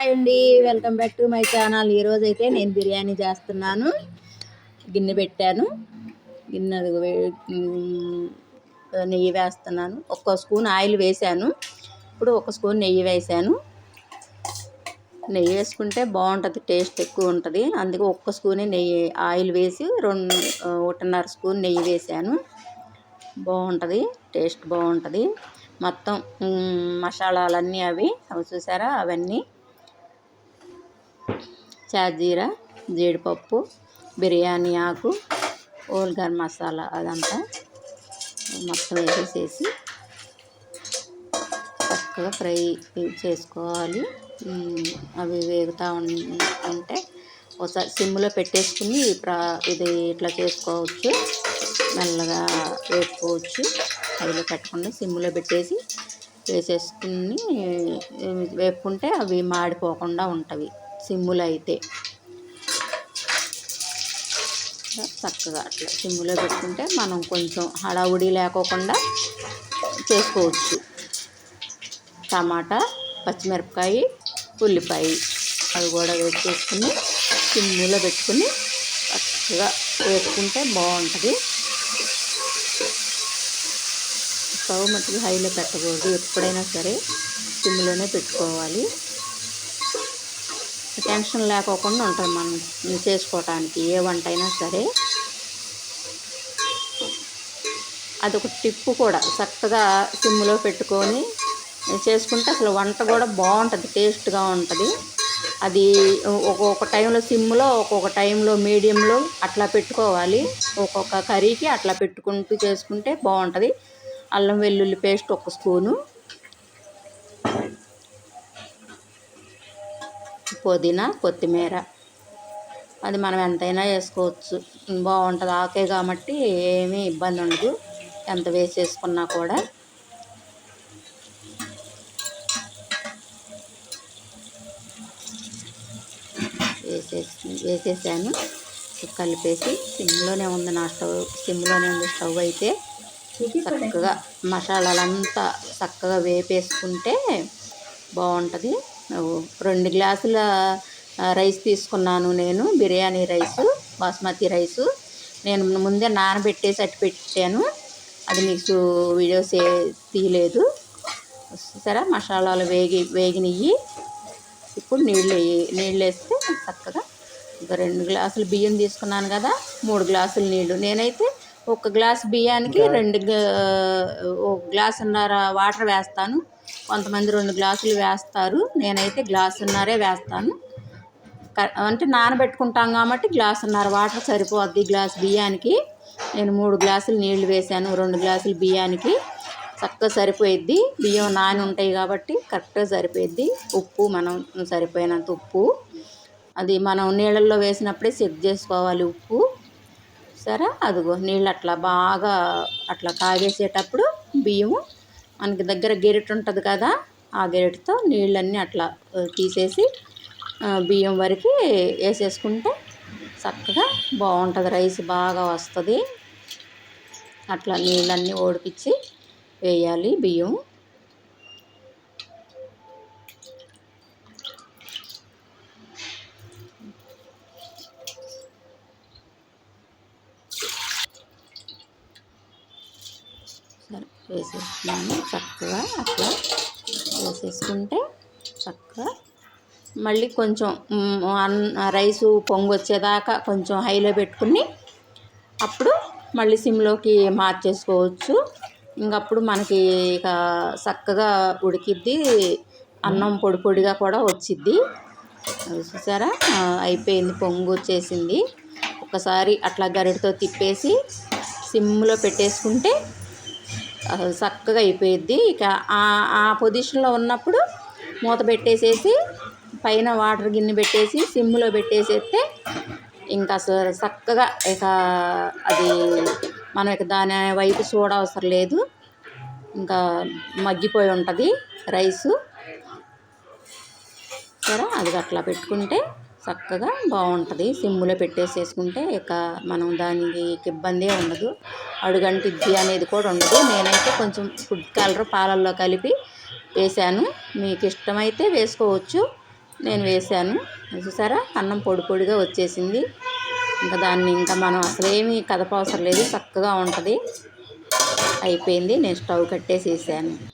Hi అండి, welcome back to my channel. ఈరోజు అయితే నేను బిర్యానీ చేస్తున్నాను. గిన్నె పెట్టాను. గిన్నె నెయ్యి వేస్తున్నాను. ఒక్క స్పూన్ ఆయిల్ వేసాను. ఇప్పుడు ఒక స్పూన్ నెయ్యి వేసాను. నెయ్యి వేసుకుంటే బాగుంటుంది, టేస్ట్ ఎక్కువ ఉంటుంది. అందుకే ఒక్క స్పూనే నెయ్యి ఆయిల్ వేసి 1.5 స్పూన్ నెయ్యి వేసాను. బాగుంటుంది, టేస్ట్ బాగుంటుంది. మొత్తం మసాలాలన్నీ అవి చూసారా, అవన్నీ షాజీరా, జీడిపప్పు, బిర్యానీ ఆకు, హోల్ గరం మసాలా అదంతా మొత్తం వేసేసి చక్కగా ఫ్రై చేసుకోవాలి. అవి వేగుతూ ఉంటే ఒకసారి సిమ్లో పెట్టేసుకుని ఇది ఇట్లా చేసుకోవచ్చు. మెల్లగా వేపుకోవచ్చు. అదిలో పెట్టకుండా సిమ్లో పెట్టేసి వేసేసుకుని వేపుకుంటే అవి మాడిపోకుండా ఉంటవి సిమ్ములో అయితే. చక్కగా అట్లా సిమ్ములో పెట్టుకుంటే మనం కొంచెం హడావుడి లేకోకుండా చేసుకోవచ్చు. టమాటా, పచ్చిమిరపకాయ, ఉల్లిపాయ అవి కూడా వేసుకుని సిమ్ములో పెట్టుకుని చక్కగా వేసుకుంటే బాగుంటుంది. స్టవ్ మట్టుకు హైలో పెట్టకూడదు, ఎప్పుడైనా సరే సిమ్లోనే పెట్టుకోవాలి. టెన్షన్ లేకోకుండా ఉంటుంది మనం చేసుకోవటానికి ఏ వంట అయినా సరే. అదొక టిప్పు కూడా, చక్కగా సిమ్లో పెట్టుకొని చేసుకుంటే అసలు వంట కూడా బాగుంటుంది, టేస్ట్గా ఉంటుంది. అది ఒక్కొక్క టైంలో సిమ్లో, ఒక్కొక్క టైంలో మీడియంలో అట్లా పెట్టుకోవాలి. ఒక్కొక్క కర్రీకి అట్లా పెట్టుకుంటూ చేసుకుంటే బాగుంటుంది. అల్లం వెల్లుల్లి పేస్ట్ 1 స్పూను, పుదీనా, కొత్తిమీర అది మనం ఎంతైనా వేసుకోవచ్చు, బాగుంటుంది. ఆకే కాబట్టి ఏమీ ఇబ్బంది ఉండదు, ఎంత వేసేసుకున్నా కూడా. వేసేసాను. కలిపేసి సిమ్లోనే ఉంది నా స్టవ్, సిమ్లోనే ఉంది స్టవ్ అయితే. చక్కగా మసాలాలంతా చక్కగా వేపేసుకుంటే బాగుంటుంది. 2 గ్లాసుల రైస్ తీసుకున్నాను నేను, బిర్యానీ రైసు, బాస్మతి రైసు. నేను ముందే నానబెట్టేసి అట్టు పెట్టాను, అది మీకు వీడియోస్ తీయలేదు. సరే, మసాలాలు వేగినవి. ఇప్పుడు నీళ్ళు వేస్తే చక్కగా 2 గ్లాసులు బియ్యం తీసుకున్నాను కదా, 3 గ్లాసులు నీళ్ళు. నేనైతే 1 గ్లాసు బియ్యానికి 1 గ్లాసున్నర వాటర్ వేస్తాను. కొంతమంది 2 గ్లాసులు వేస్తారు, నేనైతే గ్లాసున్నరే వేస్తాను. అంటే నానబెట్టుకుంటాం కాబట్టి గ్లాసున్నర వాటర్ సరిపోద్ది గ్లాసు బియ్యానికి. నేను 3 గ్లాసులు నీళ్లు వేసాను 2 గ్లాసులు బియ్యానికి. చక్కగా సరిపోయిద్ది, బియ్యం నాని ఉంటాయి కాబట్టి కరెక్ట్గా సరిపోయిద్ది. ఉప్పు మనం సరిపోయినంత ఉప్పు, అది మనం నీళ్ళల్లో వేసినప్పుడే చెక్ చేసుకోవాలి ఉప్పు. సరే, అదిగో నీళ్ళు అట్లా బాగా అట్లా కాగేసేటప్పుడు బియ్యము మనకి దగ్గర గెరిట ఉంటుంది కదా, ఆ గెరిటతో నీళ్ళన్నీ అట్లా తీసేసి బియ్యం వరకు వేసేసుకుంటే చక్కగా బాగుంటుంది, రైస్ బాగా వస్తుంది. అట్లా నీళ్ళన్నీ ఓడిపించి వేయాలి బియ్యం. సరే, వేసేసుకున్నాను. చక్కగా అట్లా వేసేసుకుంటే చక్కగా మళ్ళీ కొంచెం రైసు పొంగు వచ్చేదాకా కొంచెం హైలో పెట్టుకుని అప్పుడు మళ్ళీ సిమ్లోకి మార్చేసుకోవచ్చు. ఇంకప్పుడు మనకి ఇక చక్కగా ఉడికిద్ది, అన్నం పొడి పొడిగా కూడా వచ్చిద్ది. చూసారా, అయిపోయింది, పొంగు వచ్చేసింది. ఒకసారి అట్లా గరిటతో తిప్పేసి సిమ్లో పెట్టేసుకుంటే చక్కగా అయిపోయిద్ది. ఇక ఆ పొజిషన్లో ఉన్నప్పుడు మూత పెట్టేసేసి పైన వాటర్ గిన్నె పెట్టేసి సిమ్లో పెట్టేసేస్తే ఇంకా అసలు చక్కగా ఇక అది మనం ఇక దాని వైపు చూడవసరం లేదు, ఇంకా మగ్గిపోయి ఉంటుంది రైసు. సరే, అది అట్లా పెట్టుకుంటే చక్కగా బాగుంటుంది. సిమ్లో పెట్టేసేసుకుంటే ఇక మనం దానికి ఇబ్బందే ఉండదు, అడుగంటిద్ది అనేది కూడా ఉండదు. నేనైతే కొంచెం ఫుడ్ కలర్ పాలల్లో కలిపి వేసాను, మీకు ఇష్టమైతే వేసుకోవచ్చు, నేను వేసాను. చూసారా అన్నం పొడి పొడిగా వచ్చేసింది. ఇంకా దాన్ని ఇంకా మనం అసలేమీ కదపవసరం లేదు, చక్కగా ఉంటుంది. అయిపోయింది. నేను స్టవ్ కట్టేసేసాను.